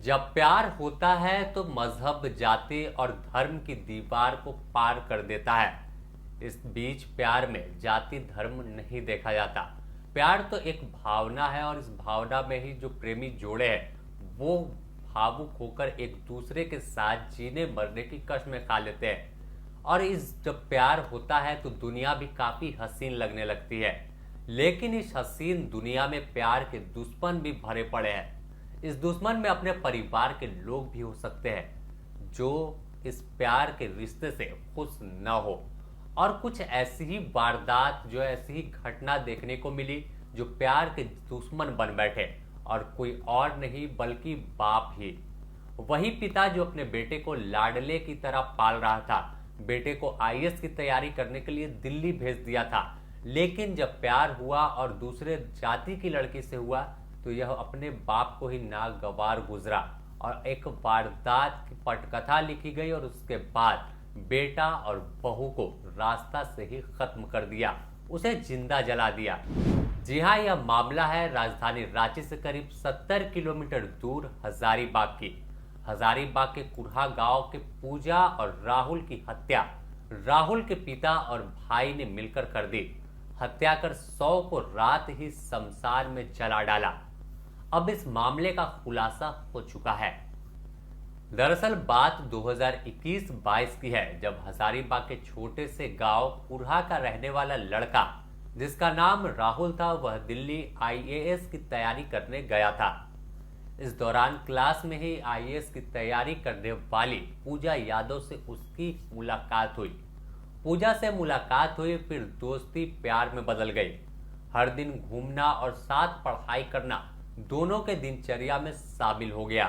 जब प्यार होता है तो मजहब, जाति और धर्म की दीवार को पार कर देता है। इस बीच प्यार में जाति धर्म नहीं देखा जाता। प्यार तो एक भावना है और इस भावना में ही जो प्रेमी जोड़े हैं वो भावुक होकर एक दूसरे के साथ जीने मरने की कसमें खा लेते हैं। और इस जब प्यार होता है तो दुनिया भी काफी हसीन लगने लगती है। लेकिन इस हसीन दुनिया में प्यार के दुश्मन भी भरे पड़े हैं। इस दुश्मन में अपने परिवार के लोग भी हो सकते हैं जो इस प्यार के रिश्ते से खुश न हो। और कुछ ऐसी ही वारदात, जो ऐसी ही घटना देखने को मिली जो प्यार के दुश्मन बन बैठे, और कोई और नहीं बल्कि बाप ही। वही पिता जो अपने बेटे को लाडले की तरह पाल रहा था। बेटे को आईएएस की तैयारी करने के लिए दिल्ली भेज दिया था, लेकिन जब प्यार हुआ और दूसरे जाति की लड़की से हुआ तो यह अपने बाप को ही नागवार गुजरा और एक वारदात की पटकथा लिखी गई और उसके बाद बेटा और बहू को रास्ता से ही खत्म कर दिया, उसे जिंदा जला दिया। जी हाँ, यह मामला है राजधानी रांची से करीब 70 किलोमीटर दूर हजारीबाग की। हजारीबाग के कुरहा गांव के पूजा और राहुल की हत्या राहुल के पिता और भाई ने मिलकर कर दी। हत्या कर 100 को रात ही शमशान में जला डाला। अब इस मामले का खुलासा हो चुका है। दरअसल बात 2021-22 की है, जब हजारीबाग के छोटे से गांव कुरहा का रहने वाला लड़का जिसका नाम राहुल था, वह दिल्ली आईएएस की तैयारी करने गया था। इस दौरान क्लास में ही आईएएस की तैयारी करने वाली पूजा यादव से उसकी मुलाकात हुई। पूजा से मुलाकात हुई, फिर दोस्ती प्यार में बदल गई। हर दिन घूमना और साथ पढ़ाई करना दोनों के दिनचर्या में शामिल हो गया।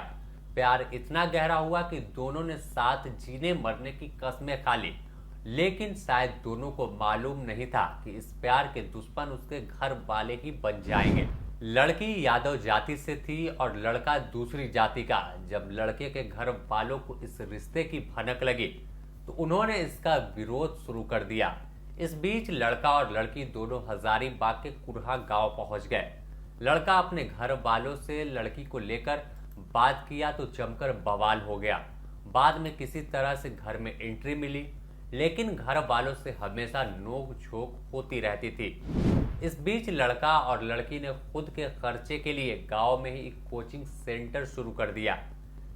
प्यार इतना गहरा हुआ कि दोनों ने साथ जीने मरने की कस्में खा ली। लेकिन शायद दोनों को मालूम नहीं था कि इस प्यार के दुश्मन उसके घर वाले ही बन जाएंगे। लड़की यादव जाति से थी और लड़का दूसरी जाति का। जब लड़के के घर वालों को इस रिश्ते की भनक लगी तो उन्होंने इसका विरोध शुरू कर दिया। इस बीच लड़का और लड़की दोनों हजारीबाग के कुरहा गांव पहुंच गए। लड़का अपने घर वालों से लड़की को लेकर बात किया तो जमकर बवाल हो गया। बाद में किसी तरह से घर में एंट्री मिली, लेकिन घर वालों से हमेशा नोक झोंक होती रहती थी। इस बीच लड़का और लड़की ने खुद के खर्चे के लिए गांव में ही एक कोचिंग सेंटर शुरू कर दिया,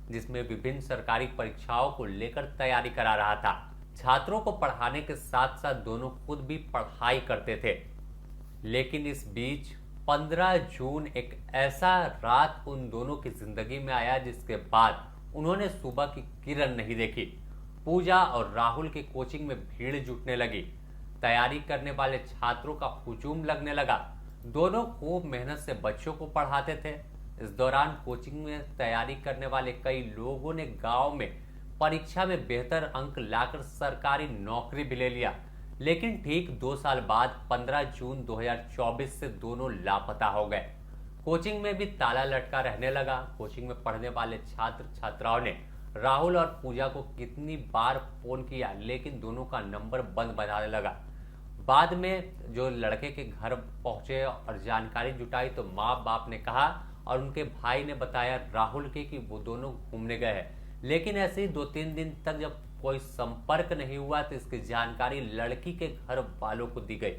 जिसमें विभिन्न सरकारी परीक्षाओं को लेकर तैयारी करा रहा था। छात्रों को पढ़ाने के साथ साथ दोनों खुद भी पढ़ाई करते थे। लेकिन इस बीच 15 जून एक ऐसा रात उन दोनों की जिंदगी में आया जिसके बाद उन्होंने सुबह की किरण नहीं देखी। पूजा और राहुल के कोचिंग में भीड़ जुटने लगी। तैयारी करने वाले छात्रों का हुजूम लगने लगा। दोनों खूब मेहनत से बच्चों को पढ़ाते थे। इस दौरान कोचिंग में तैयारी करने वाले कई लोगों ने गांव में परीक्षा में बेहतर अंक लाकर सरकारी नौकरी भी ले लिया। लेकिन ठीक 2 साल बाद 15 जून 2024 से दोनों लापता हो गए। कोचिंग में भी ताला लटका रहने लगा। कोचिंग में पढ़ने वाले छात्र छात्राओं ने राहुल और पूजा को कितनी बार फोन किया, लेकिन दोनों का नंबर बंद बताने लगा। बाद में जो लड़के के घर पहुंचे और जानकारी जुटाई तो माँ बाप ने कहा और उनके भाई ने बताया राहुल के कि वो दोनों घूमने गए हैं। लेकिन ऐसे ही 2-3 दिन तक जब कोई संपर्क नहीं हुआ तो इसकी जानकारी लड़की के घर वालों को दी गई,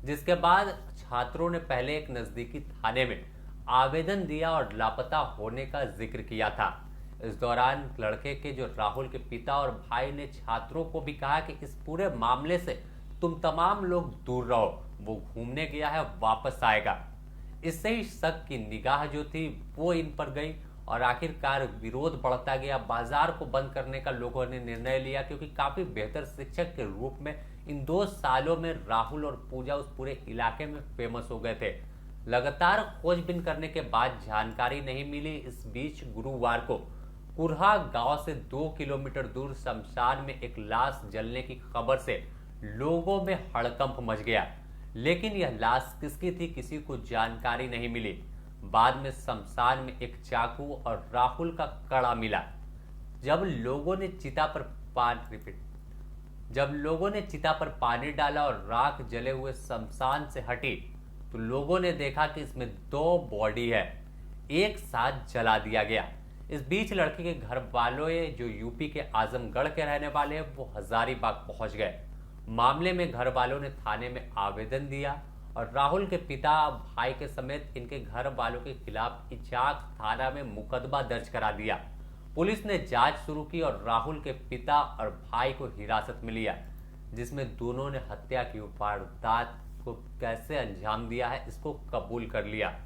जिसके बाद छात्रों ने पहले एक नजदीकी थाने में आवेदन दिया और लापता होने का जिक्र किया था। इस दौरान लड़के के जो राहुल के पिता और भाई ने छात्रों को भी कहा कि इस पूरे मामले से तुम तमाम लोग दूर रहो, वो घूमने गया है, वापस आएगा। इससे ही शक की निगाह जो थी वो इन पर गई और आखिरकार विरोध बढ़ता गया। बाजार को बंद करने का लोगों ने निर्णय लिया, क्योंकि काफी बेहतर शिक्षक के रूप में इन 2 सालों में राहुल और पूजा उस पूरे इलाके में फेमस हो गए थे। लगातार खोजबीन करने के बाद जानकारी नहीं मिली। इस बीच गुरुवार को कुरहा गांव से 2 किलोमीटर दूर शमशान में एक लाश जलने की खबर से लोगों में हड़कंप मच गया। लेकिन यह लाश किसकी थी, किसी को जानकारी नहीं मिली। बाद में शमशान में एक चाकू और राहुल का कड़ा मिला। जब लोगों ने चिता पर पानी डाला और राख जले हुए शमशान से हटी तो लोगों ने देखा कि इसमें 2 बॉडी है, एक साथ जला दिया गया। इस बीच लड़की के घर वालों जो यूपी के आजमगढ़ के रहने वाले हैं वो हजारीबाग पहुंच गए। मामले में घर वालों ने थाने में आवेदन दिया और राहुल के पिता भाई के समेत इनके घर वालों के खिलाफ इचाक थाना में मुकदमा दर्ज करा दिया। पुलिस ने जांच शुरू की और राहुल के पिता और भाई को हिरासत में लिया, जिसमें दोनों ने हत्या की वारदात को कैसे अंजाम दिया है इसको कबूल कर लिया।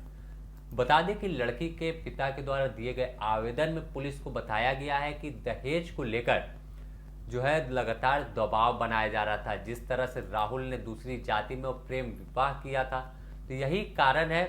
बता दें कि लड़की के पिता के द्वारा दिए गए आवेदन में पुलिस को बताया गया है कि दहेज को लेकर जो है लगातार दबाव बनाया जा रहा था। जिस तरह से राहुल ने दूसरी जाति में प्रेम विवाह किया था, तो यही कारण है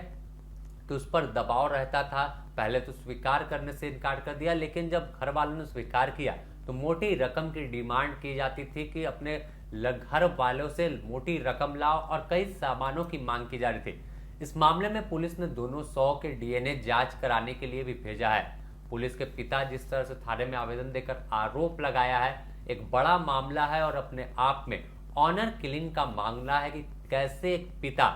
कि उस पर दबाव रहता था। पहले तो स्वीकार करने से इनकार कर दिया, लेकिन जब घर वालों ने स्वीकार किया तो मोटी रकम की डिमांड की जाती थी कि अपने घर वालों से मोटी रकम लाओ और कई सामानों की मांग की जा रही थी। इस मामले में पुलिस ने दोनों 100 के डीएनए जांच कराने के लिए भी भेजा है। पुलिस के पिता जिस तरह से थाने में आवेदन देकर आरोप लगाया है, एक बड़ा मामला है और अपने आप में ऑनर किलिंग का मामला है कि कैसे एक पिता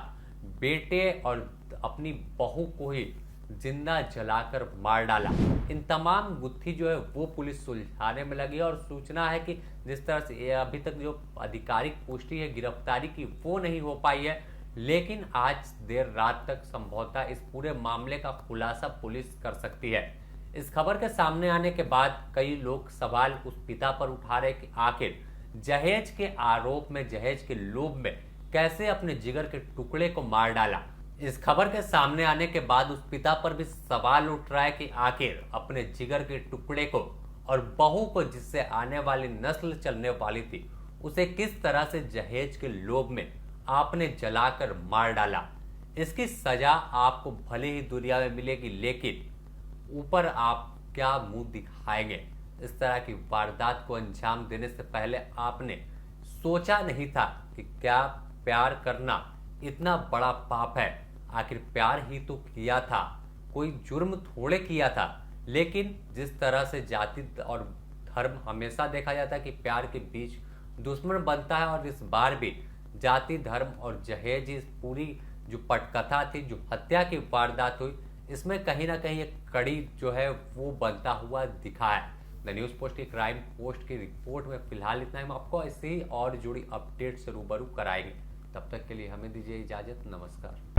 बेटे और अपनी बहू को ही जिंदा जलाकर मार डाला। इन तमाम गुत्थी जो है वो पुलिस सुलझाने में लगी और सूचना है कि जिस तरह से अभी तक जो आधिकारिक पुष्टि है गिरफ्तारी की वो नहीं हो पाई है, लेकिन आज देर रात तक संभवतः इस पूरे मामले का खुलासा पुलिस कर सकती है। इस खबर के सामने आने के बाद कई लोग सवाल उस पिता पर उठा रहे कि आखिर जहेज के आरोप में, जहेज के लोभ में कैसे अपने जिगर के टुकड़े को मार डाला। इस खबर के सामने आने के बाद उस पिता पर भी सवाल उठ रहा है कि आखिर अपने जिगर के टुकड़े को और बहू को, जिससे आने वाली नस्ल चलने वाली थी, उसे किस तरह से जहेज के लोभ में आपने जलाकर मार डाला। इसकी सजा आपको भले ही दुनिया में मिलेगी, लेकिन ऊपर आप क्या मुंह दिखाएंगे। इस तरह की वारदात को अंजाम देने से पहले आपने सोचा नहीं था कि क्या प्यार करना इतना बड़ा पाप है। आखिर प्यार ही तो किया था, कोई जुर्म थोड़े किया था। लेकिन जिस तरह से जाति और धर्म हमेशा देखा जाता है कि प्यार के बीच दुश्मन बनता है, और इस बार भी जाति, धर्म और जहेज, इस पूरी जो पटकथा थी, जो हत्या की वारदात हुई, इसमें कहीं ना कहीं एक कड़ी जो है वो बनता हुआ दिखा है। द न्यूज़ पोस्ट की क्राइम पोस्ट की रिपोर्ट में फिलहाल इतना ही। हम आपको ऐसे ही और जुड़ी अपडेट से रूबरू कराएंगे। तब तक के लिए हमें दीजिए इजाजत। नमस्कार।